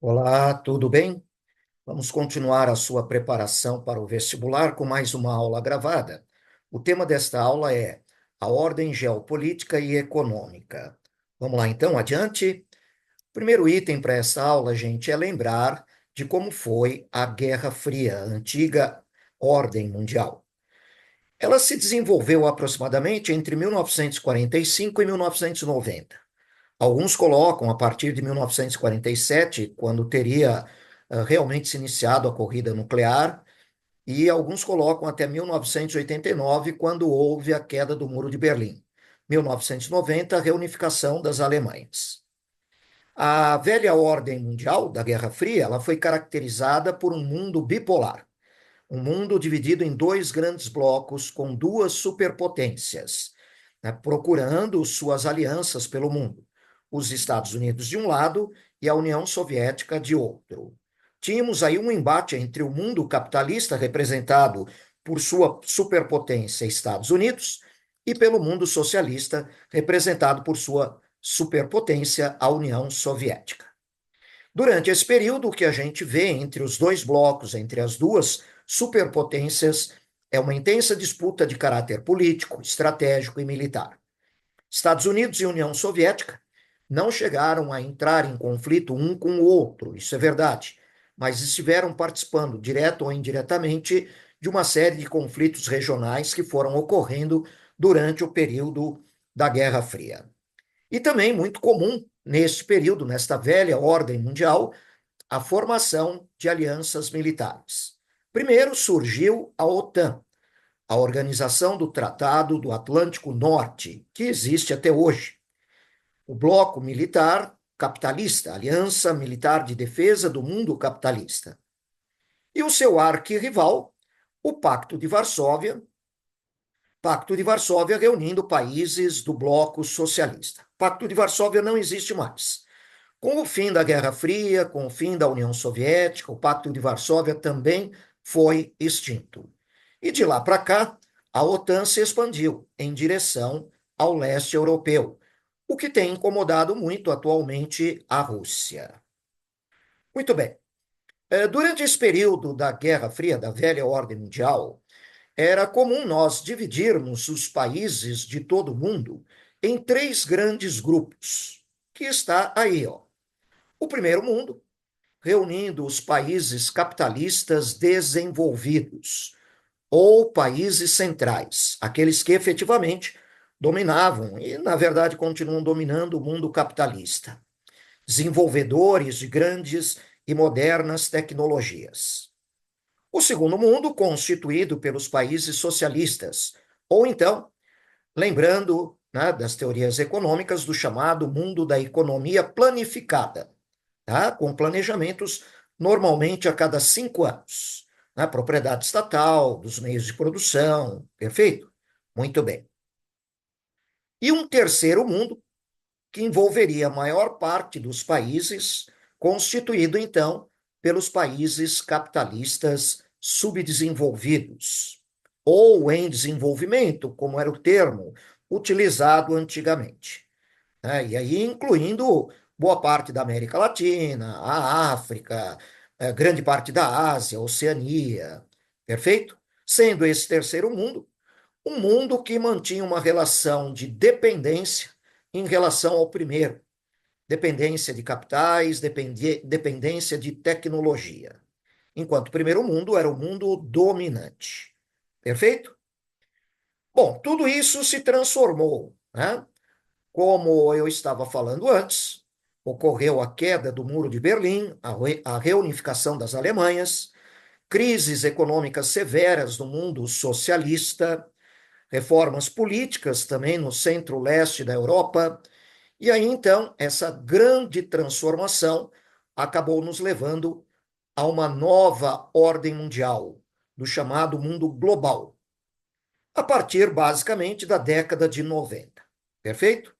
Olá, tudo bem? Vamos continuar a sua preparação para o vestibular com mais uma aula gravada. O tema desta aula é a ordem geopolítica e econômica. Vamos lá, então, adiante. O primeiro item para essa aula, gente, é lembrar de como foi a Guerra Fria, a antiga ordem mundial. Ela se desenvolveu aproximadamente entre 1945 e 1990. Alguns colocam a partir de 1947, quando teria realmente se iniciado a corrida nuclear, e alguns colocam até 1989, quando houve a queda do Muro de Berlim. 1990, a reunificação das Alemanhas. A velha ordem mundial da Guerra Fria, ela foi caracterizada por um mundo bipolar, um mundo dividido em dois grandes blocos com duas superpotências, né, procurando suas alianças pelo mundo. Os Estados Unidos de um lado e a União Soviética de outro. Tínhamos aí um embate entre o mundo capitalista, representado por sua superpotência Estados Unidos, e pelo mundo socialista, representado por sua superpotência a União Soviética. Durante esse período, o que a gente vê entre os dois blocos, entre as duas superpotências, é uma intensa disputa de caráter político, estratégico e militar. Estados Unidos e União Soviética não chegaram a entrar em conflito um com o outro, isso é verdade, mas estiveram participando, direto ou indiretamente, de uma série de conflitos regionais que foram ocorrendo durante o período da Guerra Fria. E também muito comum, neste período, nesta velha ordem mundial, a formação de alianças militares. Primeiro surgiu a OTAN, a Organização do Tratado do Atlântico Norte, que existe até hoje. O bloco militar capitalista, Aliança Militar de Defesa do Mundo Capitalista. E o seu arquirrival, o Pacto de Varsóvia reunindo países do bloco socialista. O Pacto de Varsóvia não existe mais. Com o fim da Guerra Fria, com o fim da União Soviética, o Pacto de Varsóvia também foi extinto. E de lá para cá, a OTAN se expandiu em direção ao leste europeu, o que tem incomodado muito atualmente a Rússia. Muito bem. Durante esse período da Guerra Fria, da velha ordem mundial, era comum nós dividirmos os países de todo o mundo em três grandes grupos, que está aí, ó. O primeiro mundo, reunindo os países capitalistas desenvolvidos, ou países centrais, aqueles que efetivamente dominavam e, na verdade, continuam dominando o mundo capitalista, desenvolvedores de grandes e modernas tecnologias. O segundo mundo, constituído pelos países socialistas, ou então, lembrando, né, das teorias econômicas do chamado mundo da economia planificada, tá? Com planejamentos normalmente a cada 5 anos, né? Propriedade estatal, dos meios de produção, perfeito? Muito bem. E um terceiro mundo, que envolveria a maior parte dos países, constituído então pelos países capitalistas subdesenvolvidos, ou em desenvolvimento, como era o termo utilizado antigamente, né? E aí incluindo boa parte da América Latina, a África, grande parte da Ásia, Oceania, perfeito? Sendo esse terceiro mundo um mundo que mantinha uma relação de dependência em relação ao primeiro, dependência de capitais, dependência de tecnologia, enquanto o primeiro mundo era o mundo dominante, perfeito? Bom, tudo isso se transformou, né? Como eu estava falando antes, ocorreu a queda do Muro de Berlim, a reunificação das Alemanhas, crises econômicas severas no mundo socialista, reformas políticas também no centro-leste da Europa, e aí então essa grande transformação acabou nos levando a uma nova ordem mundial, do chamado mundo global, a partir basicamente da década de 90. Perfeito?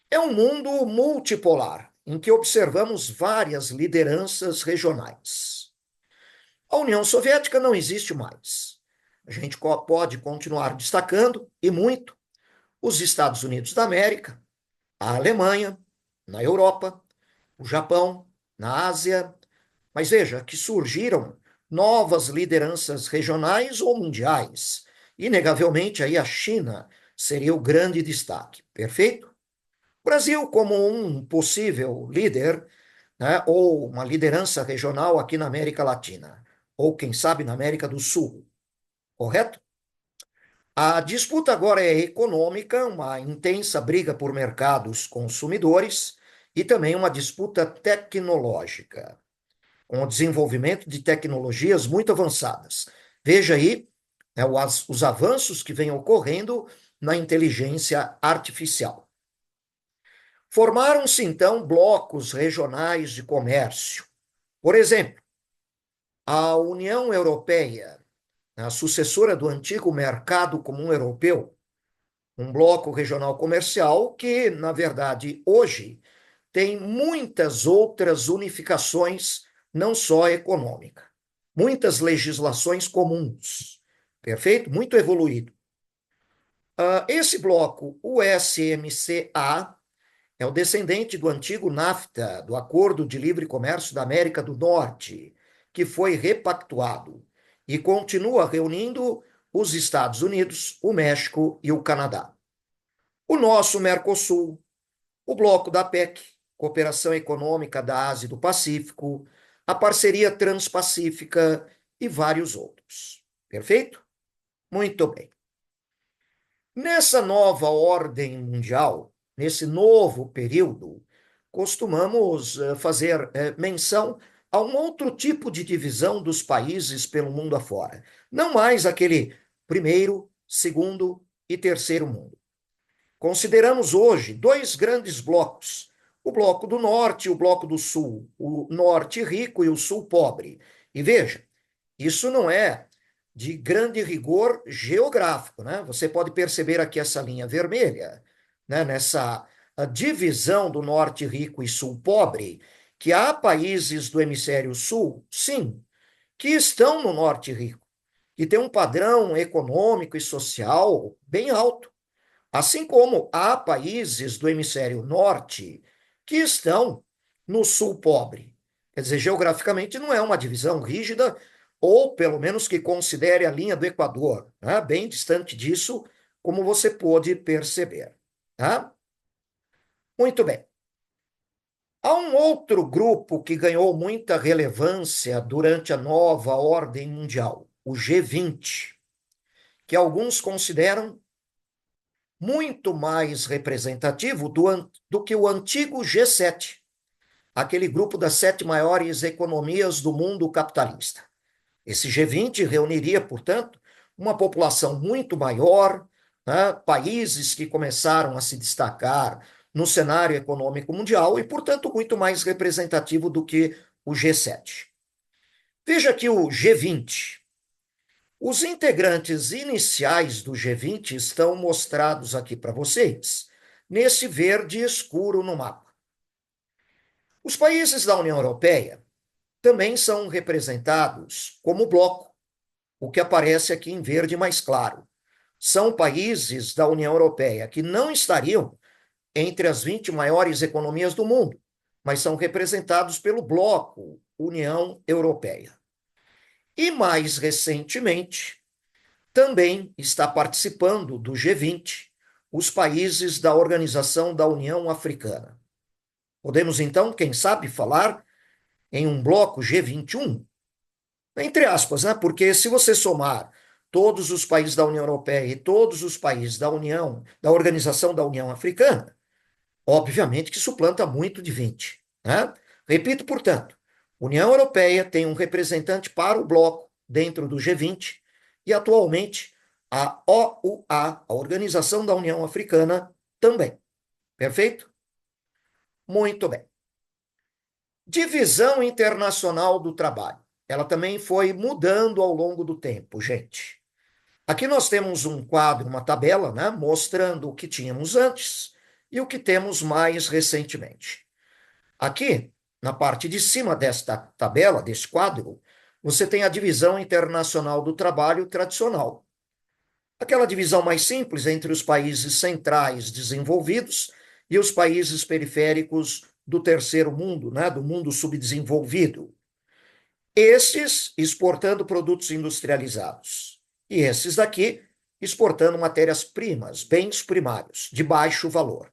É um mundo multipolar, em que observamos várias lideranças regionais. A União Soviética não existe mais. A gente pode continuar destacando, e muito, os Estados Unidos da América, a Alemanha, na Europa, o Japão, na Ásia, mas veja que surgiram novas lideranças regionais ou mundiais. Inegavelmente, aí a China seria o grande destaque, perfeito? O Brasil, como um possível líder, né, ou uma liderança regional aqui na América Latina, ou quem sabe na América do Sul, correto? A disputa agora é econômica, uma intensa briga por mercados consumidores e também uma disputa tecnológica, com o desenvolvimento de tecnologias muito avançadas. Veja aí, né, os avanços que vêm ocorrendo na inteligência artificial. Formaram-se, então, blocos regionais de comércio. Por exemplo, a União Europeia, a sucessora do antigo Mercado Comum Europeu, um bloco regional comercial que, na verdade, hoje tem muitas outras unificações, não só econômica, muitas legislações comuns, perfeito? Muito evoluído. Esse bloco, o SMCA, é o descendente do antigo NAFTA, do Acordo de Livre Comércio da América do Norte, que foi repactuado e continua reunindo os Estados Unidos, o México e o Canadá. O nosso Mercosul, o bloco da PEC, Cooperação Econômica da Ásia e do Pacífico, a Parceria Transpacífica e vários outros. Perfeito? Muito bem. Nessa nova ordem mundial, nesse novo período, costumamos fazer menção a um outro tipo de divisão dos países pelo mundo afora. Não mais aquele primeiro, segundo e terceiro mundo. Consideramos hoje dois grandes blocos: o bloco do norte e o bloco do sul, o norte rico e o sul pobre. E veja, isso não é de grande rigor geográfico, né? Você pode perceber aqui essa linha vermelha, né? Nessa divisão do norte rico e sul pobre, que há países do hemisfério sul, sim, que estão no norte rico, que tem um padrão econômico e social bem alto. Assim como há países do hemisfério norte que estão no sul pobre. Quer dizer, geograficamente não é uma divisão rígida, ou pelo menos que considere a linha do Equador, né? Bem distante disso, como você pôde perceber. Tá? Muito bem. Há um outro grupo que ganhou muita relevância durante a nova ordem mundial, o G20, que alguns consideram muito mais representativo do que o antigo G7, aquele grupo das 7 maiores economias do mundo capitalista. Esse G20 reuniria, portanto, uma população muito maior, né, países que começaram a se destacar no cenário econômico mundial e, portanto, muito mais representativo do que o G7. Veja que o G20. Os integrantes iniciais do G20 estão mostrados aqui para vocês, nesse verde escuro no mapa. Os países da União Europeia também são representados como bloco, o que aparece aqui em verde mais claro. São países da União Europeia que não estariam entre as 20 maiores economias do mundo, mas são representados pelo bloco União Europeia. E mais recentemente, também está participando do G20 os países da Organização da União Africana. Podemos, então, quem sabe, falar em um bloco G21, entre aspas, né? Porque se você somar todos os países da União Europeia e todos os países da União, da Organização da União Africana, obviamente que suplanta muito de 20, né? Repito, portanto, União Europeia tem um representante para o bloco dentro do G20 e atualmente a OUA, a Organização da União Africana, também. Perfeito? Muito bem. Divisão Internacional do Trabalho. Ela também foi mudando ao longo do tempo, gente. Aqui nós temos um quadro, uma tabela, né, mostrando o que tínhamos antes e o que temos mais recentemente. Aqui, na parte de cima desta tabela, desse quadro, você tem a divisão internacional do trabalho tradicional. Aquela divisão mais simples entre os países centrais desenvolvidos e os países periféricos do terceiro mundo, né, do mundo subdesenvolvido. Esses exportando produtos industrializados. E esses daqui exportando matérias-primas, bens primários, de baixo valor.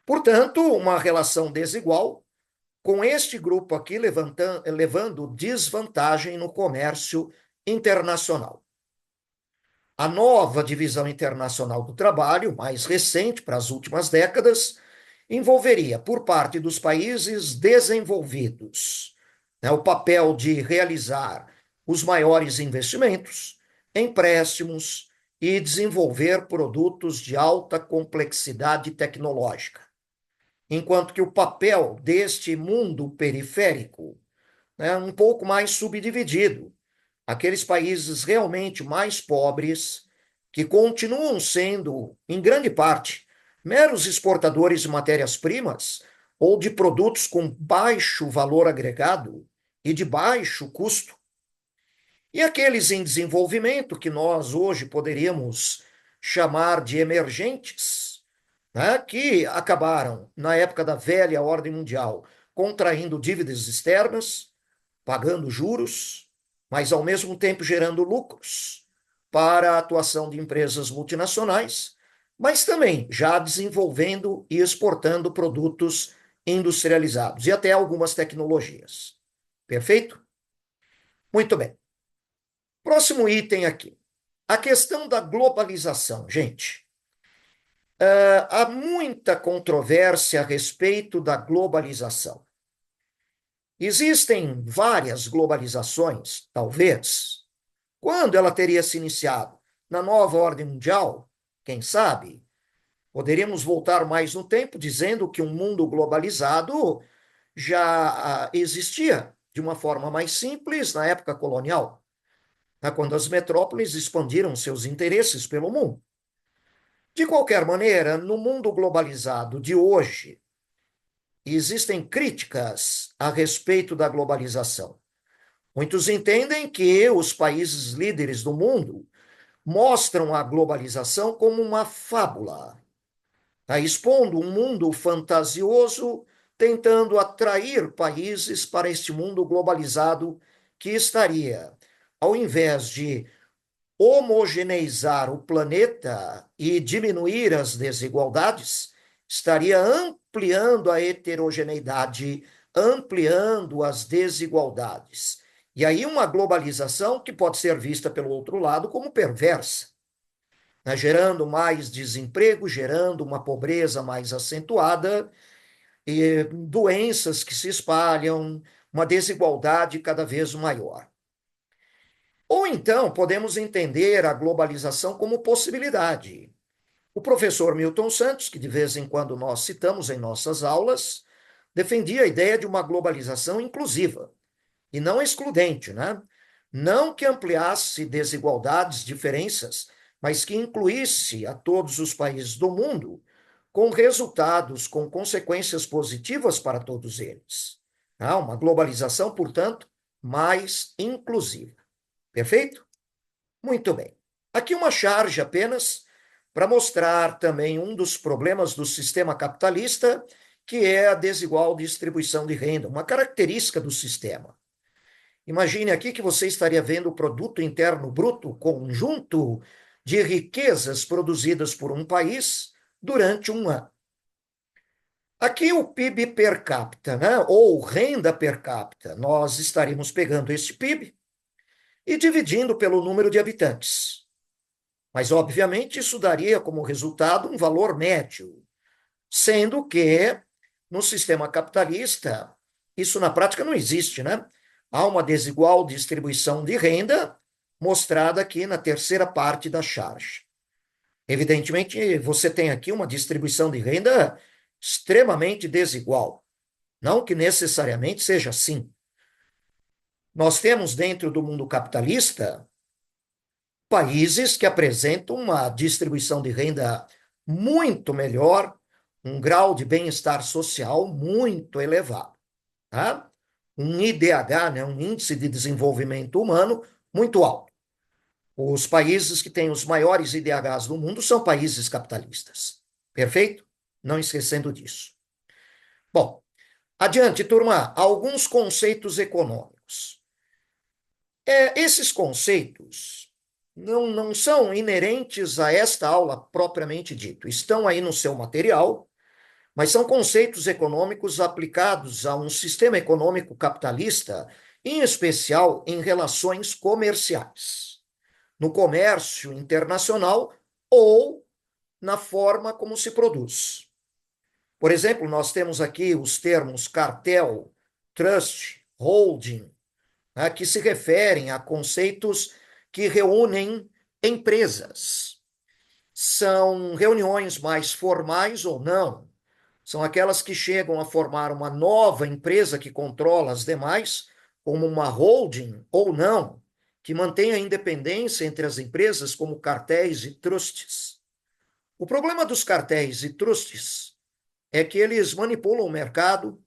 Portanto, uma relação desigual, com este grupo aqui levando desvantagem no comércio internacional. A nova divisão internacional do trabalho, mais recente para as últimas décadas, envolveria, por parte dos países desenvolvidos, né, o papel de realizar os maiores investimentos, empréstimos e desenvolver produtos de alta complexidade tecnológica. Enquanto que o papel deste mundo periférico é um pouco mais subdividido. Aqueles países realmente mais pobres, que continuam sendo, em grande parte, meros exportadores de matérias-primas ou de produtos com baixo valor agregado e de baixo custo. E aqueles em desenvolvimento, que nós hoje poderíamos chamar de emergentes, né, que acabaram, na época da velha ordem mundial, contraindo dívidas externas, pagando juros, mas ao mesmo tempo gerando lucros para a atuação de empresas multinacionais, mas também já desenvolvendo e exportando produtos industrializados e até algumas tecnologias. Perfeito? Muito bem. Próximo item aqui. A questão da globalização, gente. Há muita controvérsia a respeito da globalização. Existem várias globalizações, talvez. Quando ela teria se iniciado? Na nova ordem mundial? Quem sabe? Poderíamos voltar mais no tempo dizendo que um mundo globalizado já existia de uma forma mais simples na época colonial, quando as metrópoles expandiram seus interesses pelo mundo. De qualquer maneira, no mundo globalizado de hoje, existem críticas a respeito da globalização. Muitos entendem que os países líderes do mundo mostram a globalização como uma fábula, expondo um mundo fantasioso, tentando atrair países para este mundo globalizado que estaria, ao invés de homogeneizar o planeta e diminuir as desigualdades, estaria ampliando a heterogeneidade, ampliando as desigualdades. E aí uma globalização que pode ser vista pelo outro lado como perversa, né? Gerando mais desemprego, gerando uma pobreza mais acentuada, e doenças que se espalham, uma desigualdade cada vez maior. Ou então podemos entender a globalização como possibilidade. O professor Milton Santos, que de vez em quando nós citamos em nossas aulas, defendia a ideia de uma globalização inclusiva e não excludente, né? Não que ampliasse desigualdades, diferenças, mas que incluísse a todos os países do mundo, com resultados, com consequências positivas para todos eles. Uma globalização, portanto, mais inclusiva. Perfeito? Muito bem. Aqui uma charge apenas para mostrar também um dos problemas do sistema capitalista, que é a desigual distribuição de renda, uma característica do sistema. Imagine aqui que você estaria vendo o produto interno bruto, conjunto de riquezas produzidas por um país durante um ano. Aqui o PIB per capita, né? Ou renda per capita. Nós estaríamos pegando esse PIB e dividindo pelo número de habitantes. Mas, obviamente, isso daria como resultado um valor médio, sendo que no sistema capitalista isso na prática não existe, né? Há uma desigual distribuição de renda mostrada aqui na terceira parte da charge. Evidentemente, você tem aqui uma distribuição de renda extremamente desigual. Não que necessariamente seja assim. Nós temos dentro do mundo capitalista países que apresentam uma distribuição de renda muito melhor, um grau de bem-estar social muito elevado, tá? Um IDH, né, um Índice de Desenvolvimento Humano, muito alto. Os países que têm os maiores IDHs do mundo são países capitalistas. Perfeito? Não esquecendo disso. Bom, adiante, turma, alguns conceitos econômicos. Esses conceitos não são inerentes a esta aula propriamente dito. Estão aí no seu material, mas são conceitos econômicos aplicados a um sistema econômico capitalista, em especial em relações comerciais, no comércio internacional ou na forma como se produz. Por exemplo, nós temos aqui os termos cartel, trust, holding, né, que se referem a conceitos que reúnem empresas. São reuniões mais formais ou não, são aquelas que chegam a formar uma nova empresa que controla as demais, como uma holding ou não, que mantém a independência entre as empresas, como cartéis e trusts. O problema dos cartéis e trusts é que eles manipulam o mercado,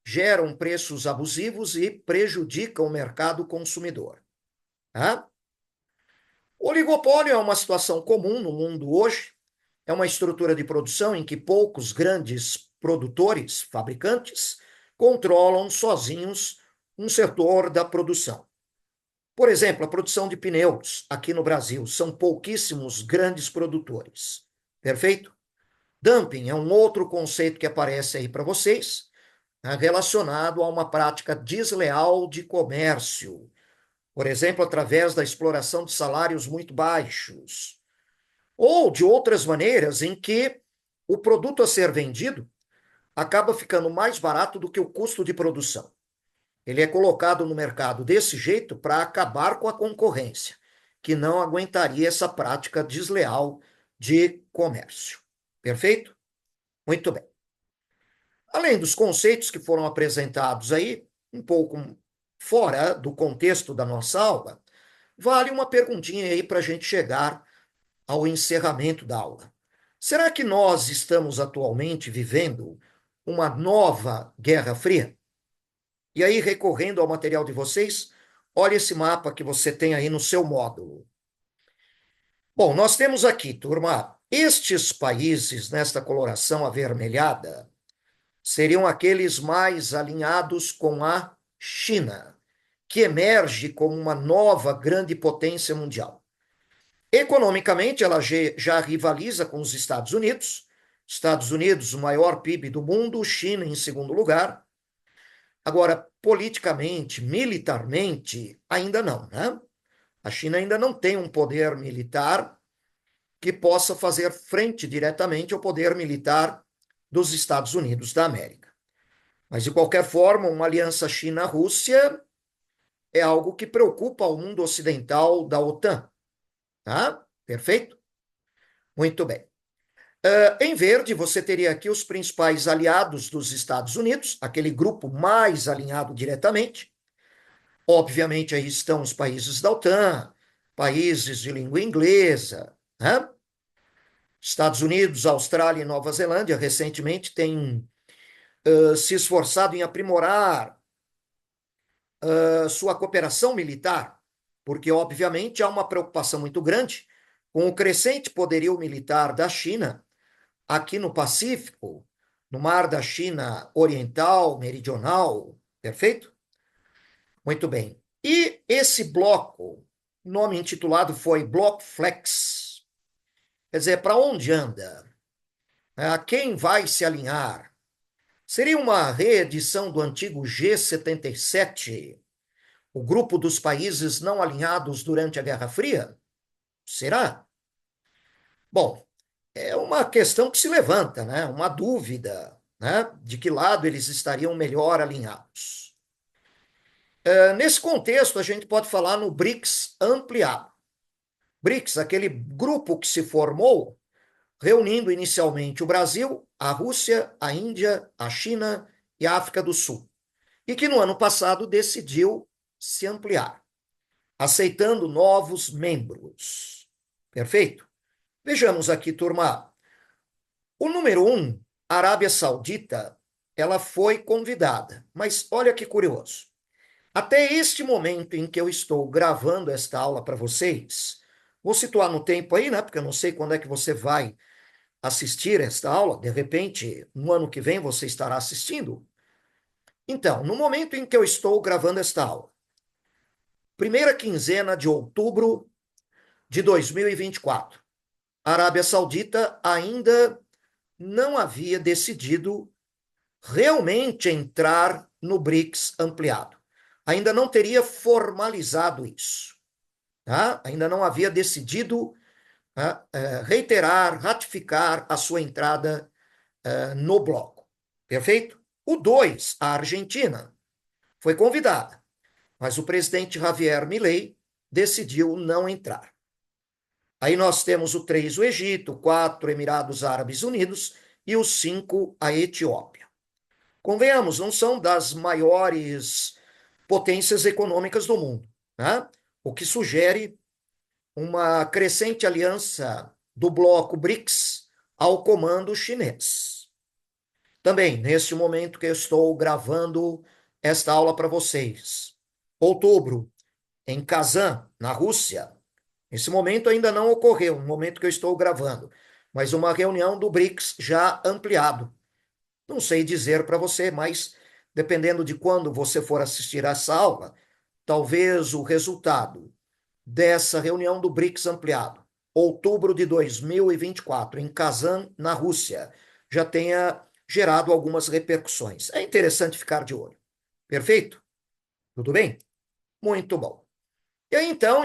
geram preços abusivos e prejudicam o mercado consumidor. Tá? O oligopólio é uma situação comum no mundo hoje, é uma estrutura de produção em que poucos grandes produtores, fabricantes, controlam sozinhos um setor da produção. Por exemplo, a produção de pneus aqui no Brasil são pouquíssimos grandes produtores. Perfeito? Dumping é um outro conceito que aparece aí para vocês, né, relacionado a uma prática desleal de comércio. Por exemplo, através da exploração de salários muito baixos, ou de outras maneiras em que o produto a ser vendido acaba ficando mais barato do que o custo de produção. Ele é colocado no mercado desse jeito para acabar com a concorrência, que não aguentaria essa prática desleal de comércio. Perfeito? Muito bem. Além dos conceitos que foram apresentados aí, um pouco fora do contexto da nossa aula, vale uma perguntinha aí para a gente chegar ao encerramento da aula. Será que nós estamos atualmente vivendo uma nova Guerra Fria? E aí, recorrendo ao material de vocês, olha esse mapa que você tem aí no seu módulo. Bom, nós temos aqui, turma, estes países nesta coloração avermelhada seriam aqueles mais alinhados com a China, que emerge como uma nova grande potência mundial. Economicamente, ela já rivaliza com os Estados Unidos. Estados Unidos, o maior PIB do mundo, China em segundo lugar. Agora, politicamente, militarmente, ainda não, né? A China ainda não tem um poder militar que possa fazer frente diretamente ao poder militar dos Estados Unidos da América. Mas, de qualquer forma, uma aliança China-Rússia é algo que preocupa o mundo ocidental da OTAN, tá? Perfeito? Muito bem. Em verde, você teria aqui os principais aliados dos Estados Unidos, aquele grupo mais alinhado diretamente. Obviamente, aí estão os países da OTAN, países de língua inglesa, né? Estados Unidos, Austrália e Nova Zelândia recentemente têm se esforçado em aprimorar sua cooperação militar, porque, obviamente, há uma preocupação muito grande com o crescente poderio militar da China aqui no Pacífico, no mar da China Oriental, Meridional, perfeito? Muito bem. E esse bloco, nome intitulado foi Bloco Flex, quer dizer, para onde anda? A quem vai se alinhar? Seria uma reedição do antigo G77, o grupo dos países não alinhados durante a Guerra Fria? Será? Bom, é uma questão que se levanta, né? Uma dúvida, né? De que lado eles estariam melhor alinhados. Nesse contexto, a gente pode falar no BRICS ampliado. BRICS, aquele grupo que se formou, reunindo inicialmente o Brasil, a Rússia, a Índia, a China e a África do Sul, e que no ano passado decidiu se ampliar, aceitando novos membros. Perfeito? Vejamos aqui, turma. O número um, a Arábia Saudita, ela foi convidada. Mas olha que curioso. Até este momento em que eu estou gravando esta aula para vocês, vou situar no tempo aí, né? Porque eu não sei quando é que você vai assistir esta aula, de repente, no ano que vem você estará assistindo. Então, no momento em que eu estou gravando esta aula, primeira quinzena de outubro de 2024, a Arábia Saudita ainda não havia decidido realmente entrar no BRICS ampliado. Ainda não teria formalizado isso. Tá? Ainda não havia decidido reiterar, ratificar a sua entrada no bloco. Perfeito? O 2, a Argentina, foi convidada, mas o presidente Javier Milei decidiu não entrar. Aí nós temos o 3, o Egito, o 4, Emirados Árabes Unidos e o 5, a Etiópia. Convenhamos, não são das maiores potências econômicas do mundo, né? O que sugere uma crescente aliança do bloco BRICS ao comando chinês. Também, neste momento que eu estou gravando esta aula para vocês, outubro, em Kazan, na Rússia, esse momento ainda não ocorreu, no momento que eu estou gravando, mas uma reunião do BRICS já ampliado. Não sei dizer para você, mas dependendo de quando você for assistir essa aula, talvez o resultado dessa reunião do BRICS ampliado, outubro de 2024, em Kazan, na Rússia, já tenha gerado algumas repercussões. É interessante ficar de olho. Perfeito? Tudo bem? Muito bom. E aí, então,